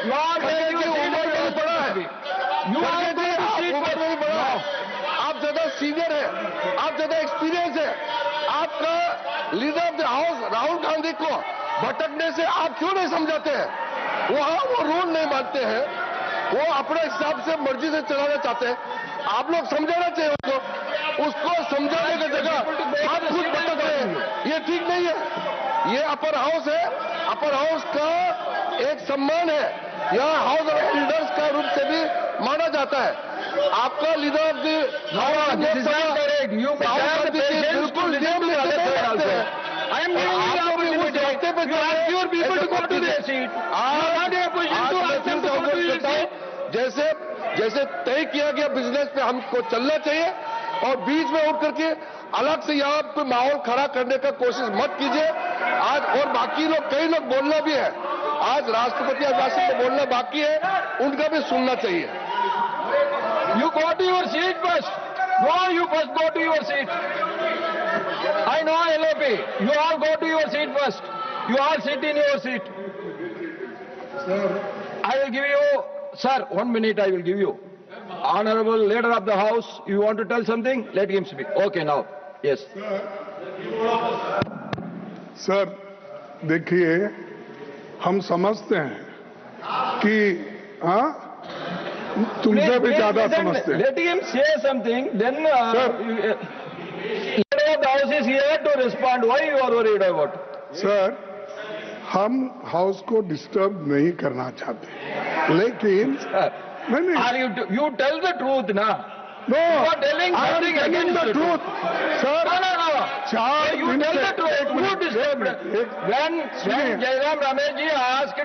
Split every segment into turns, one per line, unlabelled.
आप ज्यादा सीनियर है, आप ज्यादा एक्सपीरियंस है। आपका leader of the house Rahul Gandhi को भटकने से आप क्यों नहीं समझाते हैं? वहां वो रूल नहीं मानते हैं, वो अपने हिसाब से मर्जी से चलाना चाहते हैं। आप लोग समझाना चाहिए उसको समझाने की जगह आप खुद भटक रहे हैं। ये ठीक नहीं है। ये अपर हाउस है, अपर हाउस का एक सम्मान है, यह हाउस ऑफ लीडर्स का रूप से भी माना जाता है। आपका लीडर ऑफ द बिल्कुल नियम जैसे तय किया गया बिजनेस पे हमको चलना चाहिए, और बीच में उठ करके अलग से यहाँ पे माहौल खड़ा करने का कोशिश मत कीजिए। आज और बाकी लोग, कई लोग बोलना भी है, आज राष्ट्रपति अभिभाषण को बोलना बाकी है, उनका भी सुनना चाहिए।
You go to your seat first. No, you first go to your seat. I know LOP. You all go to your seat first. You all sit in your seat.
Sir,
I will give you, sir, 1 minute I will give you. Honorable Leader of the House, you want to tell something? Let him speak. Okay, now. Yes.
Sir देखिए, हम समझते हैं कि तुमसे भी ज्यादा समझते हैं।
Let him say something, then Leader of the House is here to respond. Why you are worried about?
Sir, हम हाउस को डिस्टर्ब नहीं करना चाहते, लेकिन नहीं,
you tell the truth now.
No,
you are telling something against the truth.
Sir,
no. You tell the truth. Who disturbed? When Jairam Ramesh ji asked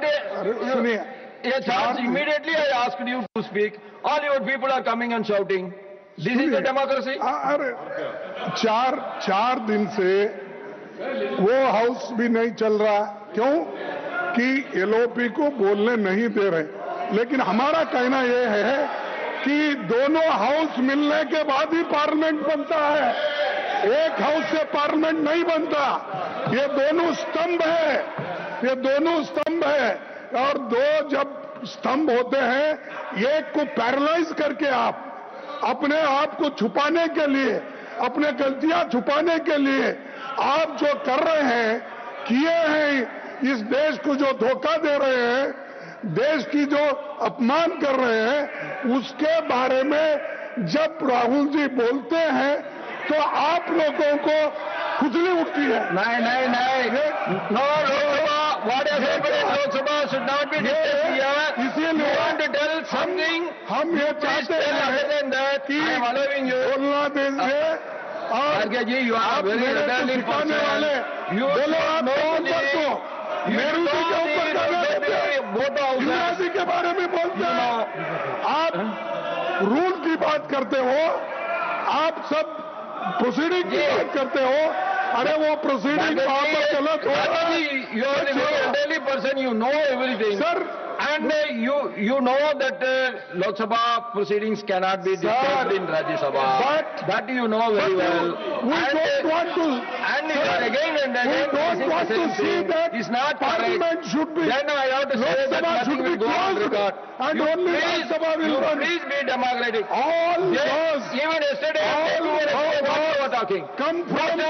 a chance, immediately I asked you to speak. All your people are coming and shouting. This is the democracy.
अरे चार दिन से वो house भी नहीं चल रहा। क्यों? कि एलओपी को बोलने नहीं दे रहे। लेकिन हमारा कहना यह है कि दोनों हाउस मिलने के बाद ही पार्लियामेंट बनता है, एक हाउस से पार्लियामेंट नहीं बनता। ये दोनों स्तंभ है, और दो जब स्तंभ होते हैं, एक को पैरालाइज करके आप अपने आप को छुपाने के लिए, अपने गलतियां छुपाने के लिए आप जो कर रहे हैं, किए हैं, इस देश को जो धोखा दे रहे हैं, देश की जो अपमान कर रहे हैं, उसके बारे में जब राहुल जी बोलते हैं तो आप लोगों को खुजली उठती है।
नहीं। No, what has happened in Lok Sabha should not be discussed here.
इसीलिए
want to tell something.
हम ये चाहते हैं कि बोलना दीजिए।
और जी, you are very elderly person.
बोलो आप मेरू जी के ऊपर के बारे में बोलते हैं, आप रूल की बात करते हो, आप सब प्रोसीडिंग की बात करते हो। अरे वो प्रोसीडिंग वहां पर गलत हो रहा है।
You are a very elderly person, you know everything.
Sir,
and you know that Lok Sabha proceedings cannot be discussed in Rajya Sabha.
But
that you know very well.
We don't want to.
And again and again,
we don't want to see that
it's not
Parliament should be.
Then I have to say that nothing will go on record.
And only Rajya Sabha will run.
Please be democratic.
All those.
Even yesterday, you were talking.
Come from
the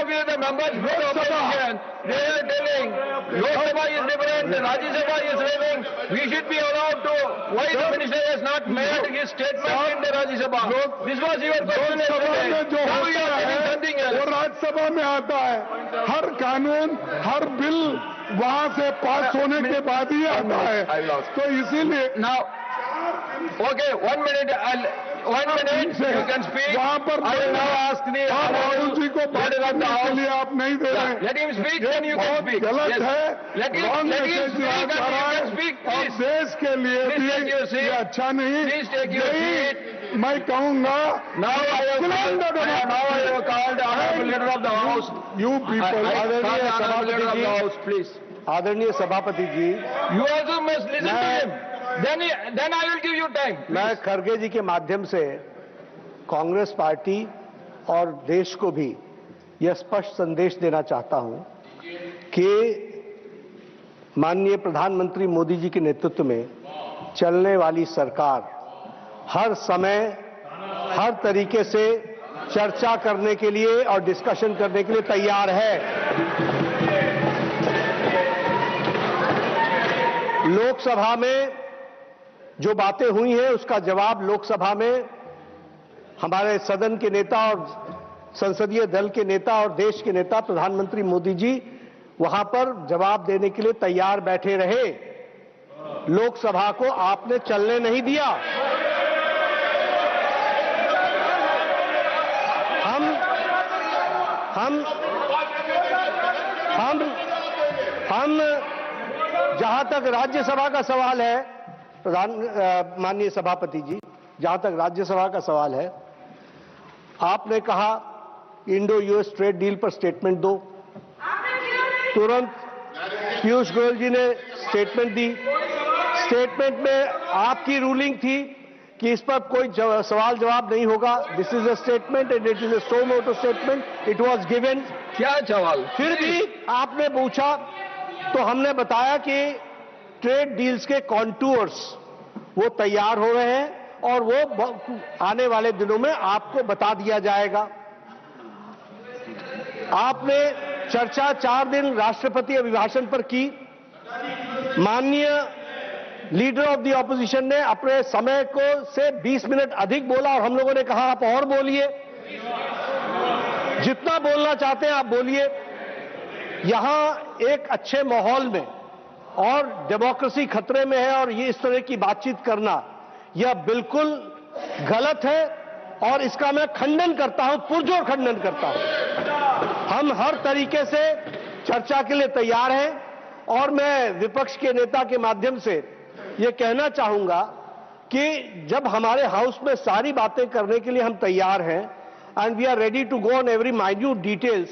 members of the opposition. They are telling Lok Sabha is different, Rajya Sabha is living. We should be allowed to. Why the minister has not made his statement in the Rajya Sabha? This was your question yesterday. Now you are saying something else.
वो राज्यसभा में आता है, हर कानून, हर bill वहां से पास होने के बाद ही आता है। तो इसीलिए
now, okay, 1 minute. 1 minute, you can speak.
वहां पर
I will now ask the
Rahul ji को बात करने के लिए आप नहीं दे रहे।
Let him speak, then you can speak.
गलत है।
Let him speak,
और देश के लिए भी ये अच्छा नहीं।
Please take your seat.
मैं कहूँगा
Now I have called Honorable Leader of the House.
You people,
please.
आदरणीय सभापति जी,
You also must listen to him. Then I will give you time.
मैं खरगे जी के माध्यम से कांग्रेस पार्टी और देश को भी यह स्पष्ट संदेश देना चाहता हूं कि माननीय प्रधानमंत्री मोदी जी के नेतृत्व में चलने वाली सरकार हर समय हर तरीके से चर्चा करने के लिए और डिस्कशन करने के लिए तैयार है। लोकसभा में जो बातें हुई हैं उसका जवाब लोकसभा में हमारे सदन के नेता और संसदीय दल के नेता और देश के नेता प्रधानमंत्री मोदी जी वहां पर जवाब देने के लिए तैयार बैठे रहे। लोकसभा को आपने चलने नहीं दिया। हम जहां तक राज्यसभा का सवाल है, माननीय सभापति जी, जहां तक राज्यसभा का सवाल है, आपने कहा इंडो यूएस ट्रेड डील पर स्टेटमेंट दो। तुरंत पीयूष गोयल जी ने स्टेटमेंट दी। स्टेटमेंट में आपकी रूलिंग थी कि इस पर कोई सवाल जवाब नहीं होगा। This is a statement and it is a so motto statement. It was given.
क्या सवाल?
फिर भी आपने पूछा तो हमने बताया कि ट्रेड डील्स के कॉन्टूर्स वो तैयार हो रहे हैं और वो आने वाले दिनों में आपको बता दिया जाएगा। आपने चर्चा 4 दिन राष्ट्रपति अभिभाषण पर की। माननीय लीडर ऑफ द ऑपोजिशन ने अपने समय को से 20 मिनट अधिक बोला और हम लोगों ने कहा आप और बोलिए, जितना बोलना चाहते हैं आप बोलिए। यहां एक अच्छे माहौल में और डेमोक्रेसी खतरे में है और ये इस तरह की बातचीत करना यह बिल्कुल गलत है और इसका मैं खंडन करता हूं, पुरजोर खंडन करता हूं। हम हर तरीके से चर्चा के लिए तैयार हैं और मैं विपक्ष के नेता के माध्यम से ये कहना चाहूंगा कि जब हमारे हाउस में सारी बातें करने के लिए हम तैयार हैं and we are ready to go on every minute details,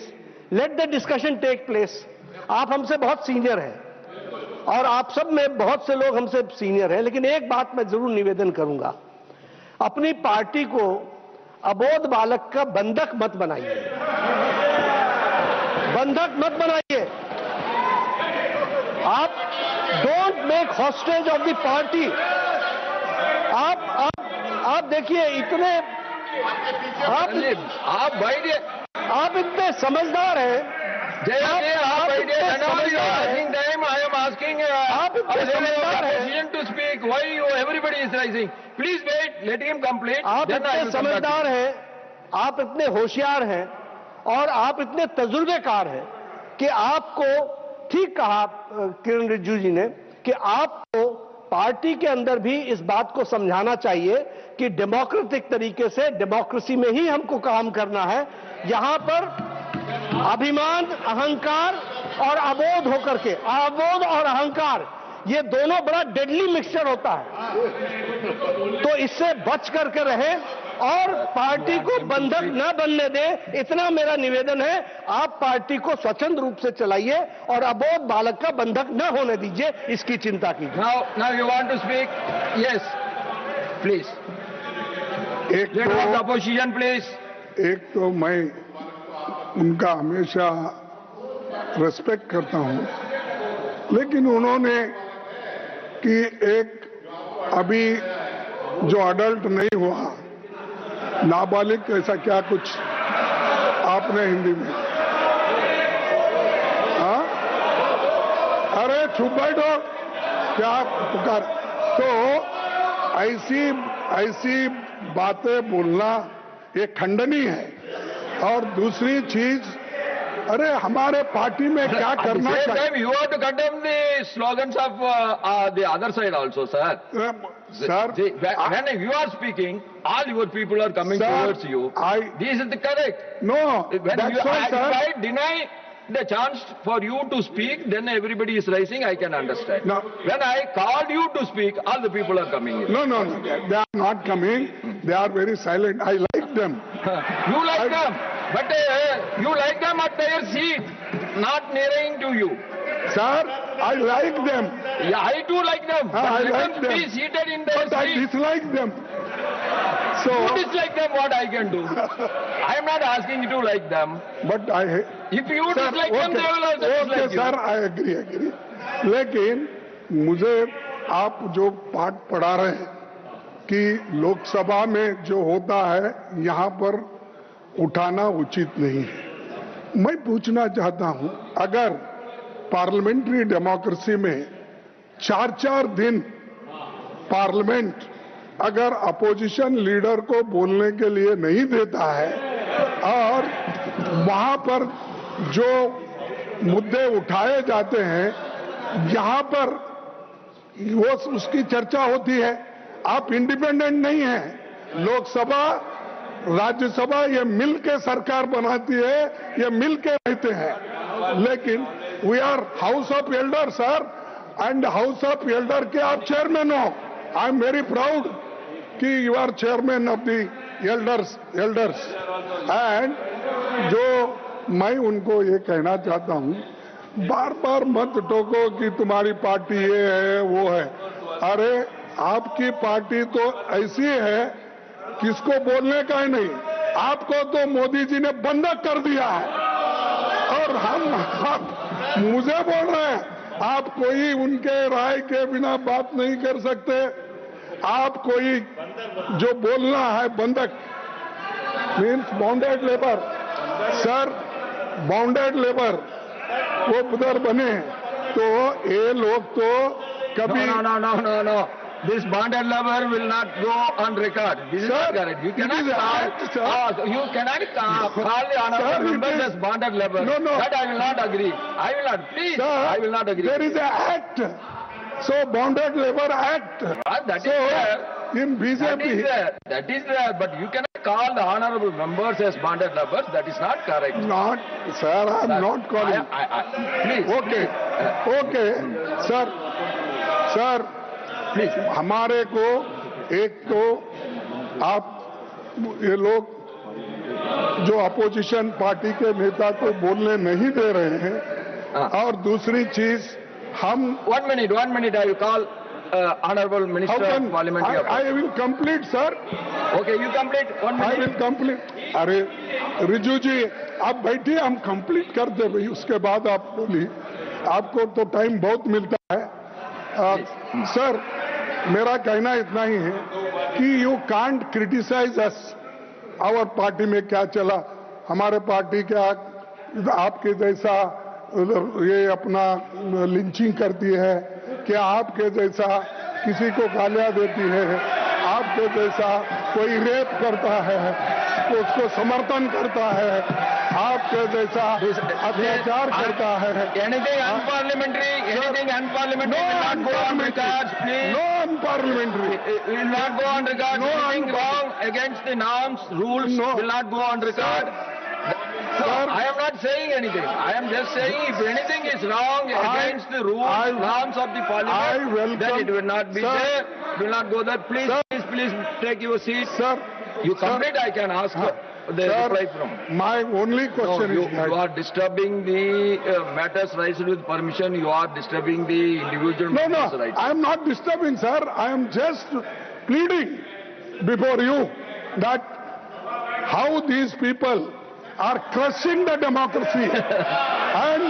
let the discussion take place. आप हमसे बहुत सीनियर हैं और आप सब में बहुत से लोग हमसे सीनियर हैं, लेकिन एक बात मैं जरूर निवेदन करूंगा, अपनी पार्टी को अबोध बालक का बंधक मत बनाइए। बंधक मत बनाइए। आप don't make hostage of the party. आप देखिए इतने आप इतने समझदार हैं।
आप इतने समझदार
हैं
to speak. Why everybody is rising? Please wait. Let him complete.
आप इतने समझदार हैं, आप इतने होशियार हैं और आप इतने तजुर्बेकार हैं कि आपको, ठीक कहा किरण रिजिजू जी ने, कि आपको पार्टी के अंदर भी इस बात को समझाना चाहिए कि डेमोक्रेटिक तरीके से डेमोक्रेसी में ही हमको काम करना है। यहां पर अभिमान, अहंकार और अबोध होकर के, अबोध और अहंकार, ये दोनों बड़ा डेडली मिक्सचर होता है। तो इससे बच करके रहें और पार्टी को बंधक न बनने दें, इतना मेरा निवेदन है। आप पार्टी को स्वतंत्र रूप से चलाइए और अबोध बालक का बंधक न होने दीजिए, इसकी चिंता कीजिए।
Now you want to speak? Yes, please. Leader of the opposition, please.
एक तो मैं उनका हमेशा रेस्पेक्ट करता हूं, लेकिन उन्होंने कि एक अभी जो अडल्ट नहीं हुआ, नाबालिग ऐसा क्या कुछ आपने हिंदी में, हाँ? अरे चुप बैठो, क्या पुकार। तो ऐसी बातें बोलना ये खंडनीय है। और दूसरी चीज, अरे हमारे पार्टी में क्या करना चाहिए।
You have to condemn the slogans of the other side also, sir.
Sir,
when you are speaking, all your people are coming towards you. This is the correct.
No,
when
that's
you,
why, sir.
If I deny the chance for you to speak, then everybody is rising. I can understand.
No.
When I called you to speak, all the people are coming in.
No, they are not coming. They are very silent. I like them.
You like them, but you like them at their seat, not nearing to you.
Sir, I like them.
Yeah, I too like them. But
I
let
like
them
them.
be seated in their
But I
seat.
dislike them.
You
So,
dislike them, what I can do? I am not asking you to like them.
but
If you
sir,
dislike them, they will also
okay,
dislike you.
sir, I agree. लेकिन मुझे आप जो पाठ पढ़ा रहे हैं कि लोकसभा में जो होता है यहाँ पर उठाना उचित नहीं है। मैं पूछना चाहता हूं, अगर पार्लियामेंट्री डेमोक्रेसी में 4-4 दिन पार्लियामेंट अगर अपोजिशन लीडर को बोलने के लिए नहीं देता है और वहां पर जो मुद्दे उठाए जाते हैं यहां पर वो उसकी चर्चा होती है, आप इंडिपेंडेंट नहीं हैं। लोकसभा राज्यसभा ये मिल के सरकार बनाती है, ये मिल के रहते हैं। लेकिन we are house of elder sir, and house of elder के आप चेयरमैन हो। आई एम वेरी प्राउड कि you are chairman of the elders and जो मैं उनको ये कहना चाहता हूं, बार बार मत टोको कि तुम्हारी पार्टी ये है वो है। अरे आपकी पार्टी तो ऐसी है किसको बोलने का ही नहीं। आपको तो मोदी जी ने बंधक कर दिया है और आप मुझे बोल रहे हैं आप कोई उनके राय के बिना बात नहीं कर सकते। आप कोई जो बोलना है बंधक means bounded labour sir, bounded labour वो उधर बने तो ये लोग तो कभी
No. This bonded labor will not go on record. This is not correct. You cannot call. You cannot call the honorable members as bonded labor.
No.
That I will not agree. I will not. Please,
Sir,
I will not agree.
There is an act. So Bonded Labor Act.
That is
So
there.
in BJP.
That is there. But you cannot call the honorable members as bonded laborers. That is not correct.
Not, sir, I am not calling.
Please.
Okay, sir,
Please.
हमारे को एक तो आप ये लोग जो opposition party के नेता को बोलने नहीं दे रहे हैं और दूसरी चीज हम
1 minute, I will call Honorable Minister of Parliamentary Affairs.
I will complete, sir.
Okay, you complete 1 minute.
I will complete. अरे रिजू जी आप बैठिए, हम कंप्लीट कर दे भाई, उसके बाद आप बोलिए। आपको तो टाइम बहुत मिलता है। सर मेरा कहना इतना ही है कि you can't criticise us. Our party में क्या चला, हमारे पार्टी क्या आपके जैसा ये अपना लिंचिंग करती है, क्या आपके जैसा किसी को गालियां देती है, आपके जैसा कोई रेप करता है उसको समर्थन करता है, आपके जैसा अत्याचार करता है।
Anything unparliamentary will not go on record, please.
No unparliamentary.
Will not go on record.
No
Anything wrong against the norms, rules will not go on record.
Sir,
I am not saying anything. I am just saying if anything is wrong against the rules, norms of the parliament, then it will not be there. Will not go there. Please take your seat.
Sir,
you complete. I can ask the reply from.
My only question is that
you are disturbing the matters raised with permission. You are disturbing the individual matters rights.
I am not disturbing, sir. I am just pleading before you that how these people are crushing the democracy and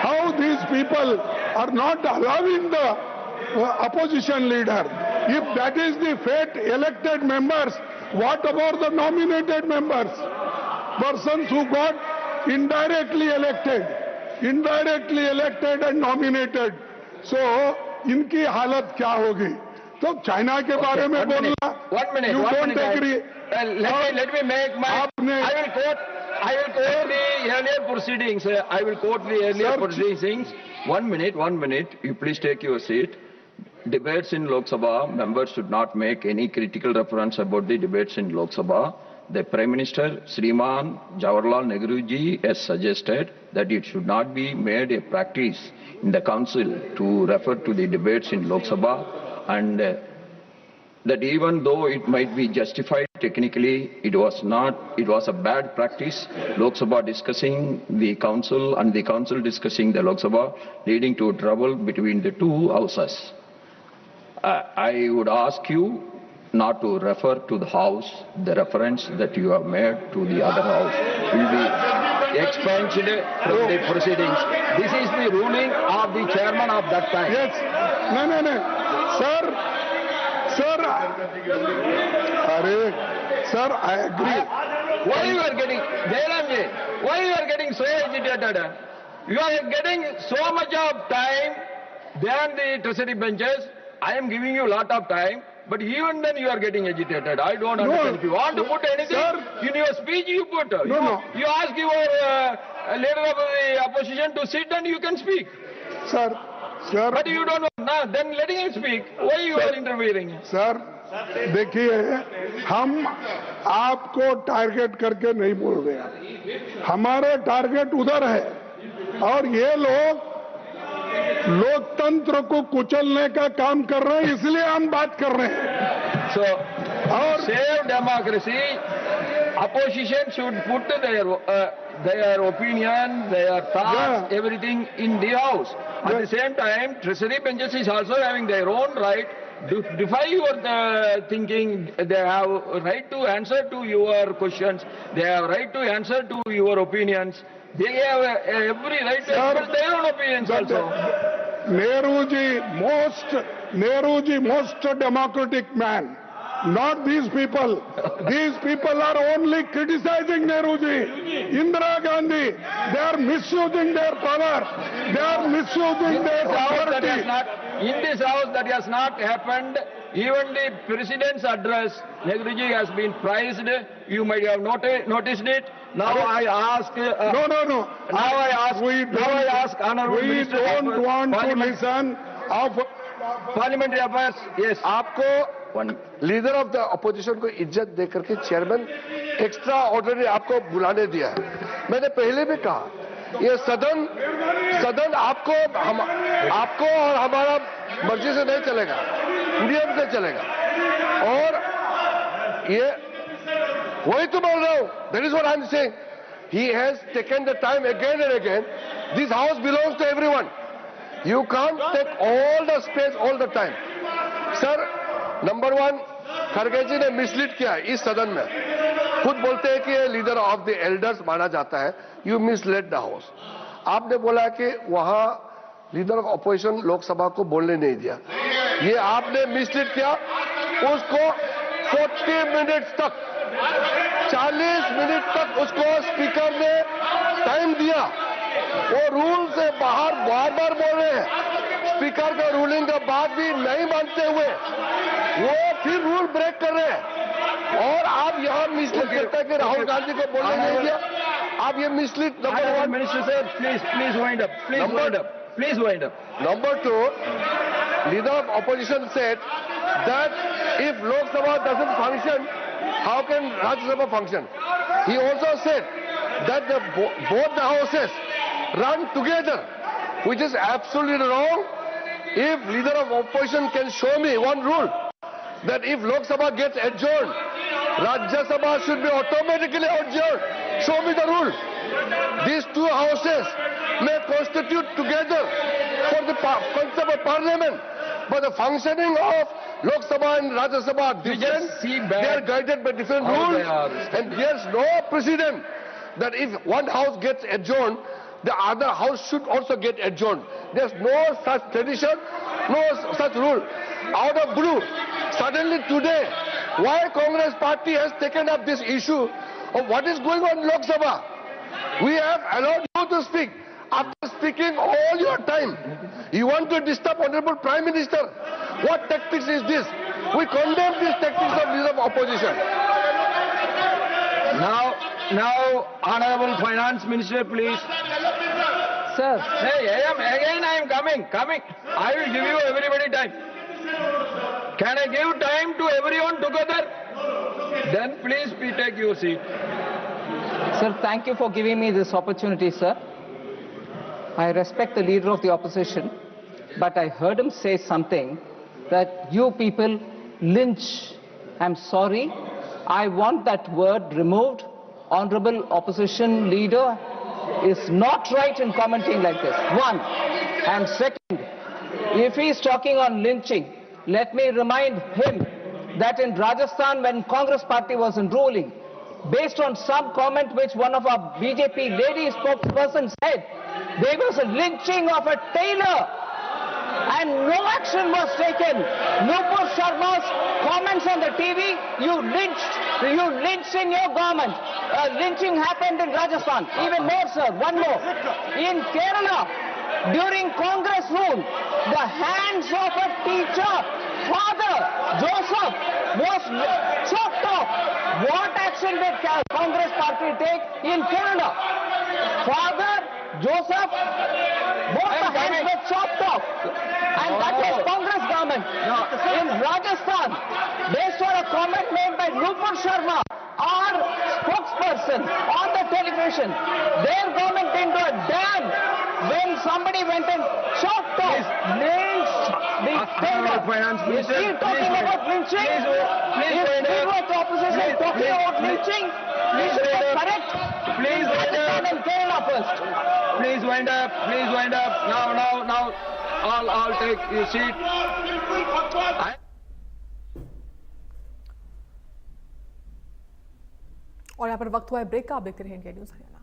how these people are not allowing the opposition leader. If that is the fate, elected members, what about the nominated members? Persons who got indirectly elected and nominated. So, इनकी हालत क्या होगी? तो China के बारे में बोलना, you don't agree.
Let me make my. I will quote the earlier proceedings. I will quote the earlier proceedings. 1 minute. You please take your seat. Debates in Lok Sabha, members should not make any critical reference about the debates in Lok Sabha. The Prime Minister, Sriman Jawaharlal Nehru ji, has suggested that it should not be made a practice in the Council to refer to the debates in Lok Sabha, and that even though it might be justified technically, it was a bad practice. Lok Sabha discussing the Council and the Council discussing the Lok Sabha, leading to trouble between the two houses. I would ask you not to refer to the House. The reference that you have made to the other House will be expunged from the proceedings. This is the ruling of the chairman of that time.
Yes. No. Sir, I agree.
Why you are getting, Jayaramji, why you are getting so agitated? You are getting so much of time than the treasury benches. I am giving you a lot of time, but even then you are getting agitated. I don't understand. If you want to put anything in your speech, you put. You ask your leader of the opposition to sit and you can speak.
Sir.
But you don't want. Nah, then letting him speak. Why you are interfering?
Sir देखिए, हम आपको target करके नहीं बोल रहे हैं, हमारे target उधर है और ये लोग लोकतंत्र को कुचलने का काम कर रहे हैं, इसलिए हम बात कर रहे हैं.
So, save democracy, opposition should put their opinion, their thoughts, everything in the house. At the same time, treasury benches is also having their own right to defy your thinking. They have a right to answer to your questions. They have a right to answer to your opinions. They have every right to express their own opinions also.
Nehru ji, most democratic man. Not these people. These people are only criticizing Nehru ji. Indira Gandhi, they are misusing their power. They are misusing their authority.
In this house that has not happened. Even the president's address, Nehru ji has been praised. You might have noticed it. Now I ask.
No.
Now I ask Honorable Minister.
We don't want to listen of
Parliamentary Affairs. Yes.
आपको leader of the opposition को इज्जत दे करके chairman extra ordinary आपको बुलाने दिया है. मैंने पहले भी कहा, ये सदन आपको और हमारा मर्जी से नहीं चलेगा, नियम से चलेगा. और ये वही तो बोल रहा हूं. That is what I am saying. He has taken the time again and again. This house belongs to everyone. You can't take all the space all the time. Sir, number 1, खड़गे जी ने मिसलीड किया इस सदन में. खुद बोलते हैं कि ये लीडर ऑफ द एल्डर्स माना जाता है. You misled the house. आपने बोला कि वहां लीडर ऑफ अपोजिशन लोकसभा को बोलने नहीं दिया. ये आपने मिसलीड किया. उसको 40 मिनट तक, 40 मिनट तक उसको स्पीकर ने टाइम दिया. वो रूल से बाहर बार बोल रहे हैं. स्पीकर का रूलिंग का बात भी नहीं मानते हुए वो फिर रूल ब्रेक कर रहे हैं. और आप यहाँ मिसलीड करते हैं कि राहुल गांधी को बोलने नहीं दिया. आप ये mislead. Number 1,
Minister sir, please wind up. Please wind up.
Number 2, leader of opposition said that if Lok Sabha doesn't function, how can Rajya Sabha function? He also said that both the houses run together, which is absolutely wrong. If leader of opposition can show me one rule, that if Lok Sabha gets adjourned, Rajya Sabha should be automatically adjourned. Show me the rule. These two houses may constitute together for the concept of parliament, but the functioning of Lok Sabha and Rajya Sabha are different. They are guided by different rules, and there's no precedent that if one house gets adjourned, the other house should also get adjourned. There's no such tradition, no such rule. Out of blue, suddenly today, why Congress party has taken up this issue of what is going on in Lok Sabha? We have allowed you to speak. After speaking all your time, you want to disturb Honorable Prime Minister. What tactics is this? We condemn these tactics of leader of opposition.
Now, Honorable Finance Minister, please.
Sir.
Hey, I am coming. I will give you everybody time. Can I give time to everyone together? Then please take your seat.
Sir, thank you for giving me this opportunity, sir. I respect the leader of the opposition, but I heard him say something that you people lynch. I'm sorry. I want that word removed. Honorable opposition leader is not right in commenting like this. One. And second, if he is talking on lynching, let me remind him that in Rajasthan, when Congress party was in ruling, based on some comment which one of our BJP lady spokespersons said. There was a lynching of a tailor and no action was taken. Nupur Sharma's comments on the TV, you lynched in your government. Lynching happened in Rajasthan. Even more, sir, one more. In Kerala, during Congress rule, the hands of a teacher, Father Joseph, was chopped off. What action did Congress party take in Kerala? Father Joseph, both the hands were chopped off. And that was Congress government. In Rajasthan, based on a comment made by Nupur Sharma, our spokesperson on the television, their government into a dam when somebody went and chopped off, lynched the tailor. Is he talking about lynching? Is leader of the opposition talking about lynching? Is it correct?
Please wind up.
And Kerala first.
Please wind up. Please wind up. Now. I'll take your seat.
और यहाँ पर वक्त हुआ है break का। आप देखते रहें इंडिया न्यूज हरियाणा।